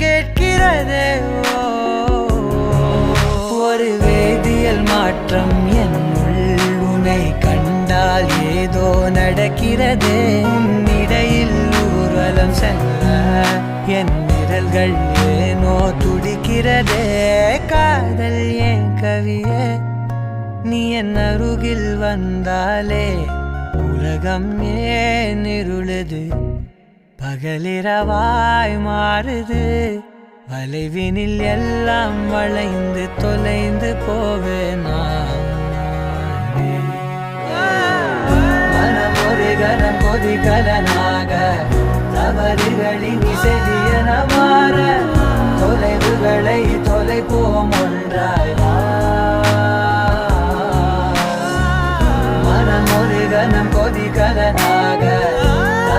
கேட்கிறதே. ஒரு வேதியியல் மாற்றம் என்னுள் உன்னை கண்டால் ஏதோ நடக்கிறதே. இடையில் ஊர்வலம் செல்ல என் விரல்கள் ஏனோ துடிக்கிறதே. காதல் ஏன் கவியே, நீ என் அருகில் வந்தாலே உலகம் ஏன் இருளுது, பகலிரவாய் மாறுது. வளைவினில் எல்லாம் வளைந்து தொலைந்து போவேனா. மனம் ஒரு கனம் கொதிகலனாக தவறுகளின் இசையன மாற தொலைவுகளை தொலைப்போம் ஒன்றாய். மனம் ஒரு கனம் கொதிகலனாக